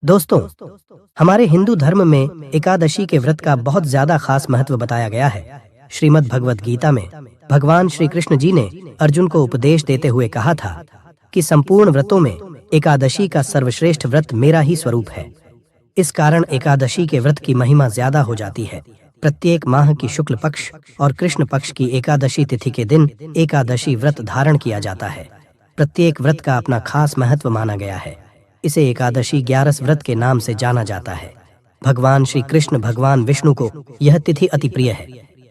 दोस्तों, हमारे हिंदू धर्म में एकादशी के व्रत का बहुत ज्यादा खास महत्व बताया गया है। श्रीमद् भगवत गीता में भगवान श्री कृष्ण जी ने अर्जुन को उपदेश देते हुए कहा था कि संपूर्ण व्रतों में एकादशी का सर्वश्रेष्ठ व्रत मेरा ही स्वरूप है। इस कारण एकादशी के व्रत की महिमा ज्यादा हो जाती है। प्रत्येक माह की शुक्ल पक्ष और कृष्ण पक्ष की एकादशी तिथि के दिन एकादशी व्रत धारण किया जाता है। प्रत्येक व्रत का अपना खास महत्व माना गया है। इसे एकादशी 11 व्रत के नाम से जाना जाता है। भगवान श्री कृष्ण भगवान विष्णु को यह तिथि अति प्रिय है।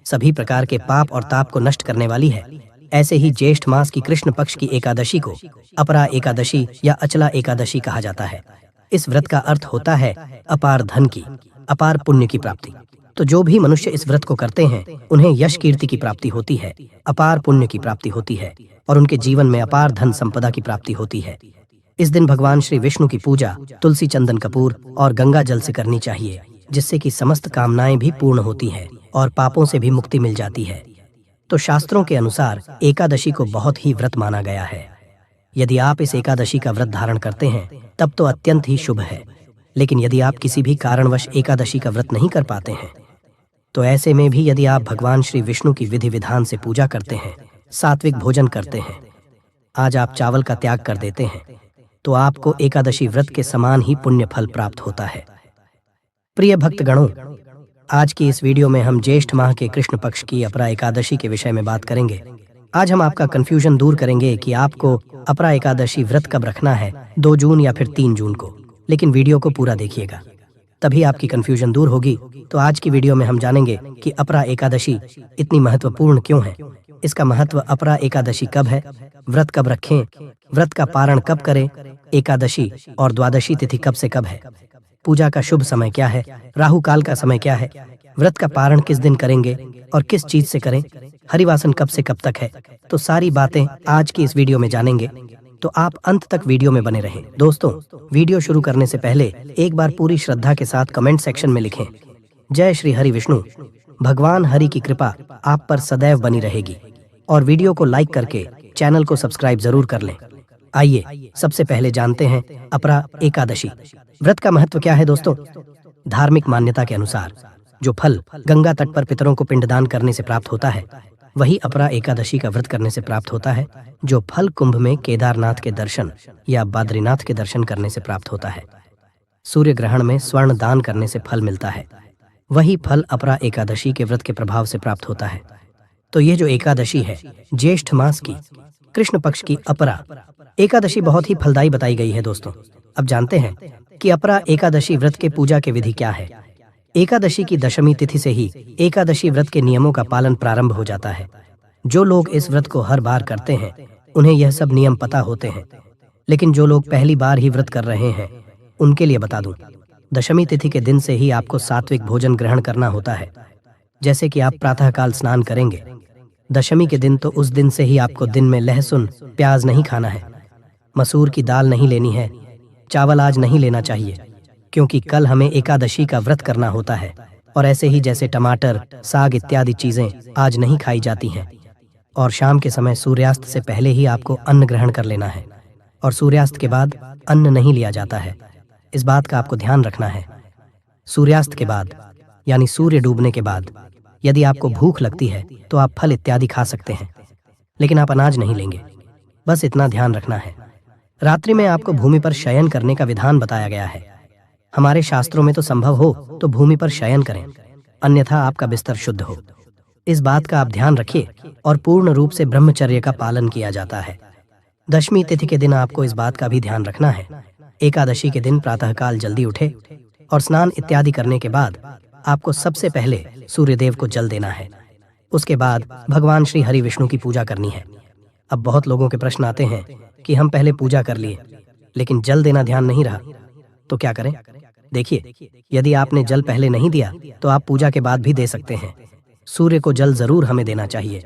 सभी प्रकार के पाप और ताप को नष्ट करने वाली है। ऐसे ही ज्येष्ठ मास की कृष्ण पक्ष की एकादशी को अपरा एकादशी या अचला एकादशी कहा जाता है। इस व्रत का अर्थ होता है अपार धन की, अपार पुण्य की प्राप्ति। तो जो भी मनुष्य इस व्रत को करते हैं उन्हें यश कीर्ति की प्राप्ति होती है, अपार पुण्य की प्राप्ति होती है और उनके जीवन में अपार धन संपदा की प्राप्ति होती है। इस दिन भगवान श्री विष्णु की पूजा तुलसी, चंदन, कपूर और गंगा जल से करनी चाहिए, जिससे कि समस्त कामनाएं भी पूर्ण होती हैं और पापों से भी मुक्ति मिल जाती है। तो शास्त्रों के अनुसार एकादशी को बहुत ही व्रत माना गया है। यदि आप इस एकादशी का व्रत धारण करते हैं तब तो अत्यंत ही शुभ है। लेकिन यदि आप किसी भी कारणवश एकादशी का व्रत नहीं कर पाते हैं तो ऐसे में भी यदि आप भगवान श्री विष्णु की विधि विधान से पूजा करते हैं, सात्विक भोजन करते हैं, आज आप चावल का त्याग कर देते हैं, तो आपको एकादशी व्रत के समान ही पुण्य फल प्राप्त होता है। प्रिय भक्तगणों, आज की इस वीडियो में हम ज्येष्ठ माह के कृष्ण पक्ष की अपरा एकादशी के विषय में बात करेंगे। आज हम आपका कंफ्यूजन दूर करेंगे कि आपको अपरा एकादशी व्रत कब रखना है, 2 जून या फिर 3 जून को। लेकिन वीडियो को पूरा देखिएगा, तभी आपकी कंफ्यूजन दूर होगी। तो आज की वीडियो में हम जानेंगे कि अपरा एकादशी इतनी महत्वपूर्ण क्यों है, इसका महत्व, अपरा एकादशी कब है, व्रत कब रखें, व्रत का पारण कब करें, एकादशी और द्वादशी तिथि कब से कब है, पूजा का शुभ समय क्या है, राहु काल का समय क्या है, व्रत का पारण किस दिन करेंगे और किस चीज से करें, हरिवासन कब से कब तक है। तो सारी बातें आज की इस वीडियो में जानेंगे, तो आप अंत तक वीडियो में बने रहें। दोस्तों, वीडियो शुरू करने से पहले एक बार पूरी श्रद्धा के साथ कमेंट सेक्शन में लिखें, जय श्री हरि विष्णु। भगवान हरि की कृपा आप पर सदैव बनी रहेगी। और वीडियो को लाइक करके चैनल को सब्सक्राइब जरूर कर लें। आइए सबसे पहले जानते हैं अपरा एकादशी व्रत का महत्व क्या है। दोस्तों, धार्मिक मान्यता के अनुसार जो फल गंगा तट पर पितरों को पिंडदान करने से प्राप्त होता है, वही अपरा एकादशी का व्रत करने से प्राप्त होता है। जो फल कुंभ में केदारनाथ के दर्शन या बद्रीनाथ के दर्शन करने से प्राप्त होता है, सूर्य ग्रहण में स्वर्ण दान करने से फल मिलता है, वही फल अपरा एकादशी के व्रत के प्रभाव से प्राप्त होता है। तो ये जो एकादशी है, ज्येष्ठ मास की कृष्ण पक्ष की अपरा एकादशी बहुत ही फलदायी बताई गई है। दोस्तों, अब जानते हैं कि अपरा एकादशी व्रत के पूजा के विधि क्या है। एकादशी की दशमी तिथि से ही एकादशी व्रत के नियमों का पालन प्रारंभ हो जाता है। जो लोग इस व्रत को हर बार करते हैं उन्हें यह सब नियम पता होते हैं, लेकिन जो लोग पहली बार ही व्रत कर रहे हैं उनके लिए बता दूं, दशमी तिथि के दिन से ही आपको सात्विक भोजन ग्रहण करना होता है। जैसे कि आप प्रातःकाल स्नान करेंगे, दशमी के दिन तो उस दिन से ही आपको दिन में लहसुन प्याज नहीं खाना है, मसूर की दाल नहीं लेनी है, चावल आज नहीं लेना चाहिए, क्योंकि कल हमें एकादशी का व्रत करना होता है। और ऐसे ही जैसे टमाटर, साग इत्यादि चीजें आज नहीं खाई जाती हैं। और शाम के समय सूर्यास्त से पहले ही आपको अन्न ग्रहण कर लेना है और सूर्यास्त के बाद अन्न नहीं लिया जाता है। इस बात का आपको ध्यान रखना है। सूर्यास्त के बाद यानी सूर्य डूबने के बाद यदि आपको भूख लगती है तो आप फल इत्यादि खा सकते हैं, लेकिन आप अनाज नहीं लेंगे। बस इतना ध्यान रखना है। रात्रि में आपको भूमि पर शयन करने का विधान बताया गया है। हमारे शास्त्रों में तो संभव हो तो भूमि पर शयन करें, अन्यथा आपका बिस्तर शुद्ध हो। इस बात का आप ध्यान रखिए और पूर्ण रूप से ब्रह्मचर्य का पालन किया जाता है। दशमी तिथि के दिन आपको इस बात का भी ध्यान रखना है। एकादशी के दिन प्रातःकाल जल्दी उठे और स्नान इत्यादि करने के बाद आपको सबसे पहले सूर्यदेव को जल देना है। उसके बाद भगवान श्री हरि विष्णु की पूजा करनी है। अब बहुत लोगों के प्रश्न आते हैं कि हम पहले पूजा कर लिए लेकिन जल देना ध्यान नहीं रहा, तो क्या करें। देखिए, यदि आपने जल पहले नहीं दिया तो आप पूजा के बाद भी दे सकते हैं। सूर्य को जल जरूर हमें देना चाहिए।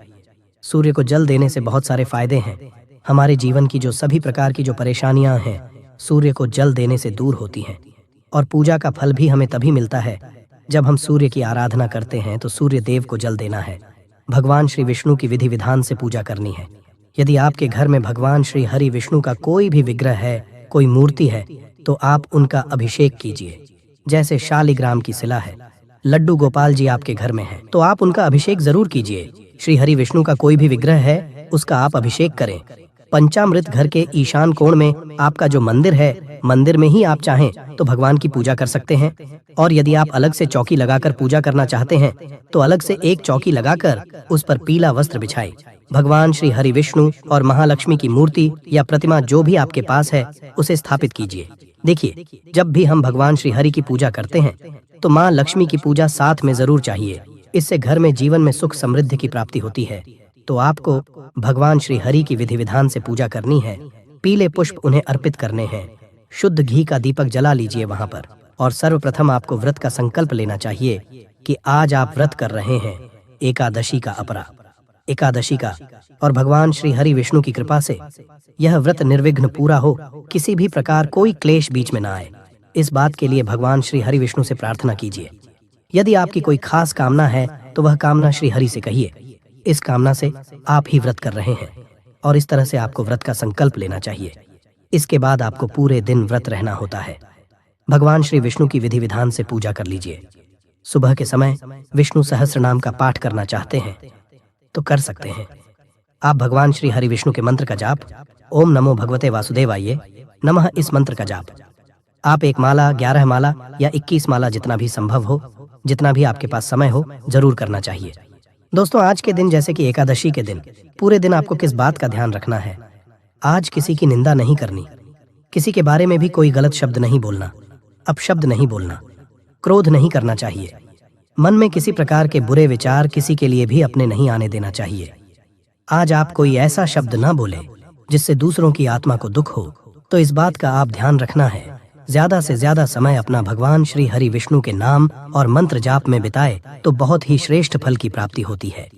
सूर्य को जल देने से बहुत सारे फायदे हैं। हमारे जीवन की जो सभी प्रकार की जो परेशानियां हैं, सूर्य को जल देने से दूर होती हैं। और पूजा का फल भी हमें तभी मिलता है जब हम सूर्य की आराधना करते हैं। तो सूर्य देव को जल देना है, भगवान श्री विष्णु की विधि विधान से पूजा करनी है। यदि आपके घर में भगवान श्री हरि विष्णु का कोई भी विग्रह है, कोई मूर्ति है, तो आप उनका अभिषेक कीजिए। जैसे शालिग्राम की शिला है, लड्डू गोपाल जी आपके घर में हैं, तो आप उनका अभिषेक जरूर कीजिए। श्री हरि विष्णु का कोई भी विग्रह है, उसका आप अभिषेक करें। पंचामृत घर के ईशान कोण में आपका जो मंदिर है, मंदिर में ही आप चाहें तो भगवान की पूजा कर सकते हैं। और यदि आप अलग से चौकी लगाकर पूजा करना चाहते हैं तो अलग से एक चौकी लगाकर उस पर पीला वस्त्र बिछाएं। भगवान श्री हरि विष्णु और महालक्ष्मी की मूर्ति या प्रतिमा जो भी आपके पास है उसे स्थापित कीजिए। देखिए, जब भी हम भगवान श्री हरि की पूजा करते हैं तो माँ लक्ष्मी की पूजा साथ में जरूर चाहिए। इससे घर में जीवन में सुख समृद्धि की प्राप्ति होती है। तो आपको भगवान श्री हरि की विधि विधान से पूजा करनी है। पीले पुष्प उन्हें अर्पित करने हैं। शुद्ध घी का दीपक जला लीजिए वहां पर। और सर्वप्रथम आपको व्रत का संकल्प लेना चाहिए कि आज आप व्रत कर रहे हैं एकादशी का, अपरा एकादशी का। और भगवान श्री हरि विष्णु की कृपा से यह व्रत निर्विघ्न पूरा हो, किसी भी प्रकार कोई क्लेश बीच में ना आए। इस बात के लिए भगवान श्री हरि विष्णु से प्रार्थना कीजिए। यदि आपकी कोई खास कामना है तो वह कामना श्री हरि से कहिए। इस कामना से आप ही व्रत कर रहे हैं और इस तरह से आपको व्रत का संकल्प लेना चाहिए। इसके बाद आपको पूरे दिन व्रत रहना होता है। भगवान श्री विष्णु की विधि विधान से पूजा कर लीजिए। सुबह के समय विष्णु सहस्त्र नाम का पाठ करना चाहते हैं तो कर सकते हैं। आप भगवान श्री हरि विष्णु के मंत्र का जाप, ओम नमो भगवते वासुदेवाय नमः, इस मंत्र का जाप आप 1 माला, 11 माला या 21 माला, जितना भी संभव हो, जितना भी आपके पास समय हो, जरूर करना चाहिए। दोस्तों, आज के दिन जैसे कि एकादशी के दिन पूरे दिन आपको किस बात का ध्यान रखना है? आज किसी की निंदा नहीं करनी, किसी के बारे में भी कोई गलत शब्द नहीं बोलना, अपशब्द नहीं बोलना, क्रोध नहीं करना चाहिए। मन में किसी प्रकार के बुरे विचार किसी के लिए भी अपने नहीं आने देना चाहिए। आज आप कोई ऐसा शब्द ना बोले जिससे दूसरों की आत्मा को दुख हो। तो इस बात का आप ध्यान रखना है। ज्यादा से ज्यादा समय अपना भगवान श्री हरि विष्णु के नाम और मंत्र जाप में बिताए तो बहुत ही श्रेष्ठ फल की प्राप्ति होती है।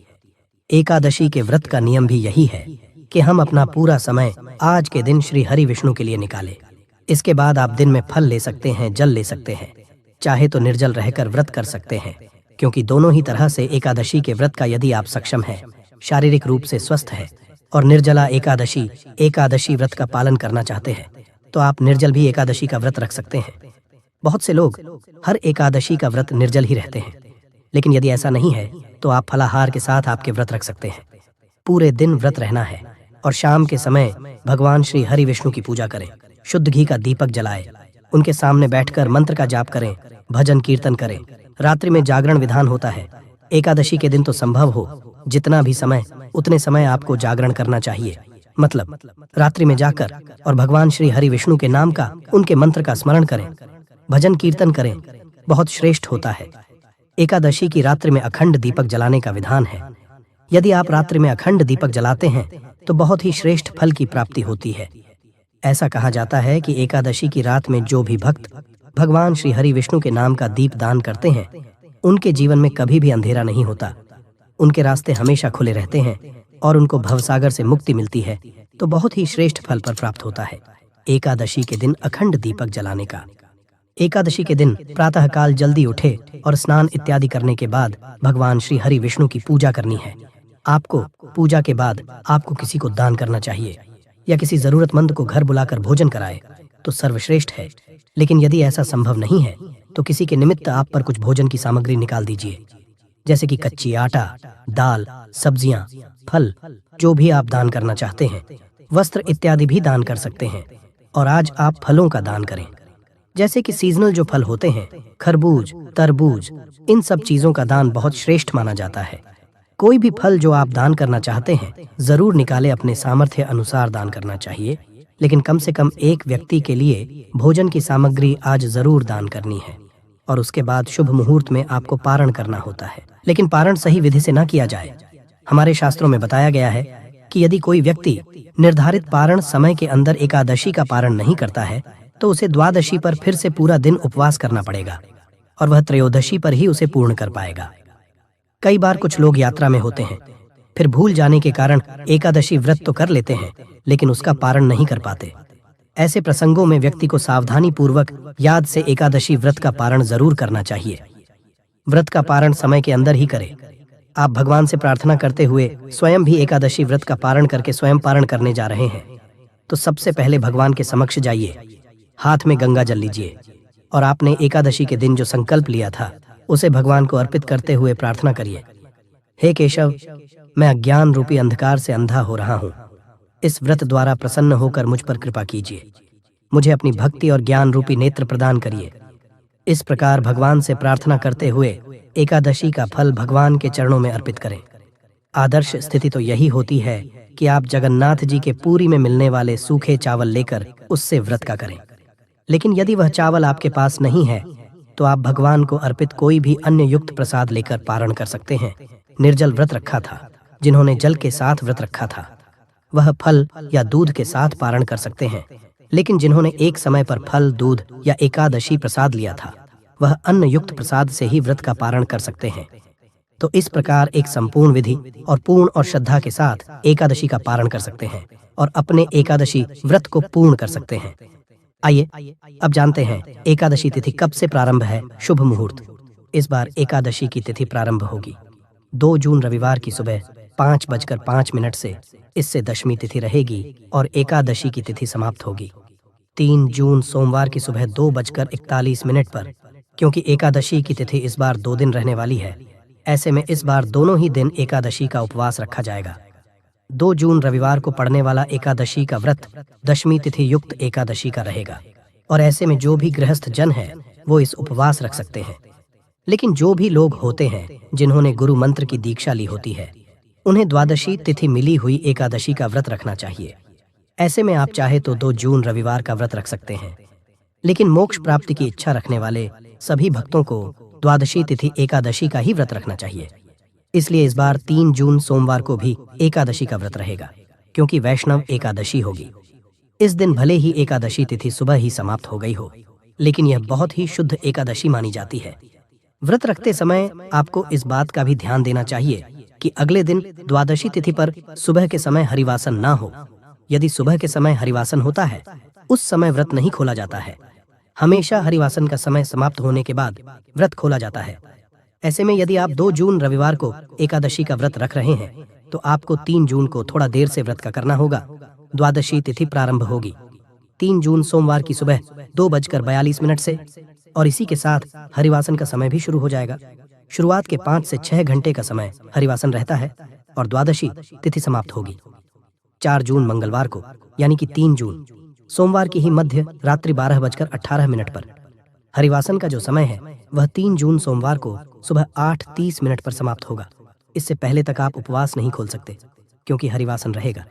एकादशी के व्रत का नियम भी यही है कि हम अपना पूरा समय आज के दिन श्री हरि विष्णु के लिए निकालें। इसके बाद आप दिन में फल ले सकते हैं, जल ले सकते हैं, चाहे तो निर्जल रहकर व्रत कर सकते हैं, क्योंकि दोनों ही तरह से एकादशी के व्रत का यदि आप सक्षम हैं, शारीरिक रूप से स्वस्थ है और निर्जला एकादशी व्रत का पालन करना चाहते हैं तो आप निर्जल भी एकादशी का व्रत रख सकते हैं। बहुत से लोग हर एकादशी का व्रत निर्जल ही रहते हैं, लेकिन यदि ऐसा नहीं है तो आप फलाहार के साथ आपके व्रत रख सकते हैं। पूरे दिन व्रत रहना है और शाम के समय भगवान श्री हरि विष्णु की पूजा करें। शुद्ध घी का दीपक जलाएं, उनके सामने बैठकर मंत्र का जाप करें, भजन कीर्तन करें। रात्रि में जागरण विधान होता है। एकादशी के दिन तो संभव हो जितना भी समय, उतने समय आपको जागरण करना चाहिए। मतलब रात्रि में जाकर और भगवान श्री हरि विष्णु के नाम का, उनके मंत्र का स्मरण करें, भजन कीर्तन करें, बहुत श्रेष्ठ होता है। एकादशी की रात्रि में अखंड दीपक जलाने का विधान है। यदि आप रात्रि में अखंड दीपक जलाते हैं तो बहुत ही श्रेष्ठ फल की प्राप्ति होती है। ऐसा कहा जाता है कि एकादशी की रात में जो भी भक्त भगवान श्री हरि विष्णु के नाम का दीप दान करते हैं उनके जीवन में कभी भी अंधेरा नहीं होता, उनके रास्ते हमेशा खुले रहते हैं और उनको भवसागर से मुक्ति मिलती है। तो बहुत ही श्रेष्ठ फल पर प्राप्त होता है एकादशी के दिन अखंड दीपक जलाने का। एकादशी के दिन प्रातः काल जल्दी उठे और स्नान इत्यादि करने के बाद भगवान श्री हरि विष्णु की पूजा करनी है। आपको पूजा के बाद आपको किसी को दान करना चाहिए या किसी जरूरतमंद को घर बुलाकर भोजन कराए तो सर्वश्रेष्ठ है। लेकिन यदि ऐसा संभव नहीं है तो किसी के निमित्त आप पर कुछ भोजन की सामग्री निकाल दीजिए, जैसे कि कच्ची आटा, दाल, सब्जियां, फल, जो भी आप दान करना चाहते हैं, वस्त्र इत्यादि भी दान कर सकते हैं। और आज आप फलों का दान करें, जैसे कि सीजनल जो फल होते हैं, खरबूज, तरबूज, इन सब चीजों का दान बहुत श्रेष्ठ माना जाता है। कोई भी फल जो आप दान करना चाहते हैं जरूर निकाले, अपने सामर्थ्य अनुसार दान करना चाहिए, लेकिन कम से कम एक व्यक्ति के लिए भोजन की सामग्री आज जरूर दान करनी है। और उसके बाद शुभ मुहूर्त में आपको पारण करना होता है, लेकिन पारण सही विधि से ना किया जाए। हमारे शास्त्रों में बताया गया है कि यदि कोई व्यक्ति निर्धारित पारण समय के अंदर एकादशी का पारण नहीं करता है तो उसे द्वादशी पर फिर से पूरा दिन उपवास करना पड़ेगा और वह त्रयोदशी पर ही उसे पूर्ण कर पाएगा। कई बार कुछ लोग यात्रा में होते हैं, फिर भूल जाने के कारण एकादशी व्रत तो कर लेते हैं लेकिन उसका पारण नहीं कर पाते। ऐसे प्रसंगों में व्यक्ति को सावधानी पूर्वक याद से एकादशी व्रत का पारण जरूर करना चाहिए। व्रत का पारण समय के अंदर ही करें। आप भगवान से प्रार्थना करते हुए स्वयं भी एकादशी व्रत का पारण करके स्वयं पारण करने जा रहे हैं तो सबसे पहले भगवान के समक्ष जाइए हाथ में गंगा जल लीजिए और आपने एकादशी के दिन जो संकल्प लिया था उसे भगवान को अर्पित करते हुए प्रार्थना करिए। हे केशव, मैं अज्ञान रूपी अंधकार से अंधा हो रहा हूँ। इस व्रत द्वारा प्रसन्न होकर मुझ पर कृपा कीजिए। मुझे अपनी भक्ति और ज्ञान रूपी नेत्र प्रदान करिए। इस प्रकार भगवान से प्रार्थना करते हुए एकादशी का फल भगवान के चरणों में अर्पित करें। आदर्श स्थिति तो यही होती है कि आप जगन्नाथ जी के पूरी में मिलने वाले सूखे चावल लेकर उससे व्रत का करें। लेकिन यदि वह चावल आपके पास नहीं है तो आप भगवान को अर्पित कोई भी अन्य युक्त प्रसाद लेकर पारण कर सकते हैं। निर्जल व्रत रखा था जिन्होंने जल के साथ व्रत रखा था वह फल या दूध के साथ पारण कर सकते हैं, लेकिन जिन्होंने एक समय पर फल, दूध या एकादशी प्रसाद लिया था वह अन्न युक्त प्रसाद से ही व्रत का पारण कर सकते हैं। तो इस प्रकार एक संपूर्ण विधि और पूर्ण और श्रद्धा के साथ एकादशी का पारण कर सकते हैं और अपने एकादशी व्रत को पूर्ण कर सकते हैं। आइए अब जानते हैं एकादशी तिथि कब से प्रारंभ है। शुभ मुहूर्त। इस बार एकादशी की तिथि प्रारंभ होगी 2 जून रविवार की सुबह 5:05 से। इससे दशमी तिथि रहेगी और एकादशी की तिथि समाप्त होगी 3 जून सोमवार की सुबह 2:41 पर। क्योंकि एकादशी की तिथि इस बार 2 दिन रहने वाली है, ऐसे में इस बार दोनों ही दिन एकादशी का उपवास रखा जाएगा। 2 जून रविवार को पड़ने वाला एकादशी का व्रत दशमी तिथि युक्त एकादशी का रहेगा और ऐसे में जो भी गृहस्थ जन है वो इस उपवास रख सकते हैं। लेकिन जो भी लोग होते हैं जिन्होंने गुरु मंत्र की दीक्षा ली होती है उन्हें द्वादशी तिथि मिली हुई एकादशी का व्रत रखना चाहिए। ऐसे में आप चाहे तो 2 जून रविवार का व्रत रख सकते हैं। लेकिन मोक्ष प्राप्ति की इच्छा रखने वाले सभी भक्तों को द्वादशी तिथि एकादशी का ही व्रत रखना चाहिए। इसलिए इस बार 3 जून सोमवार को भी एकादशी का व्रत रहेगा, क्योंकि वैष्णव एकादशी होगी। इस दिन भले ही एकादशी तिथि सुबह ही समाप्त हो गई हो, लेकिन यह बहुत ही शुद्ध एकादशी मानी जाती है। व्रत रखते समय आपको इस बात का भी ध्यान देना चाहिए कि अगले दिन द्वादशी तिथि पर सुबह के समय हरिवासन ना हो। यदि सुबह के समय हरिवासन होता है उस समय व्रत नहीं खोला जाता है। हमेशा हरिवासन का समय समाप्त होने के बाद व्रत खोला जाता है। ऐसे में यदि आप 2 जून रविवार को एकादशी का व्रत रख रहे हैं तो आपको 3 जून को थोड़ा देर से व्रत का करना होगा। द्वादशी तिथि प्रारंभ होगी 3 जून सोमवार की सुबह 2:42 से और इसी के साथ हरिवासन का समय भी शुरू हो जाएगा। शुरुआत के 5 से 6 घंटे का समय हरिवासन रहता है और द्वादशी तिथि समाप्त होगी 4 जून मंगलवार को, यानी कि 3 जून सोमवार की ही मध्य रात्रि 12:18 पर। हरिवासन का जो समय है वह 3 जून सोमवार को सुबह 8:30 पर समाप्त होगा। इससे पहले तक आप उपवास नहीं खोल सकते क्योंकि हरिवासन रहेगा।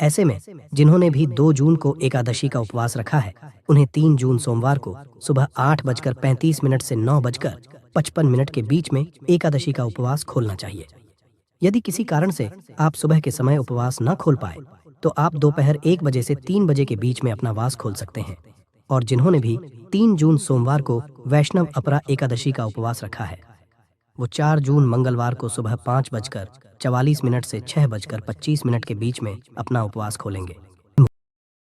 ऐसे में जिन्होंने भी 2 जून को एकादशी का उपवास रखा है उन्हें 3 जून सोमवार को सुबह 8:35 से 9:55 के बीच में एकादशी का उपवास खोलना चाहिए। यदि किसी कारण से आप सुबह के समय उपवास न खोल पाए तो आप दोपहर 1 बजे से 3 बजे के बीच में अपना वास खोल सकते हैं। और जिन्होंने भी 3 जून सोमवार को वैष्णव अपरा एकादशी का उपवास रखा है वो 4 जून मंगलवार को सुबह 5:44 से 6:25 के बीच में अपना उपवास खोलेंगे।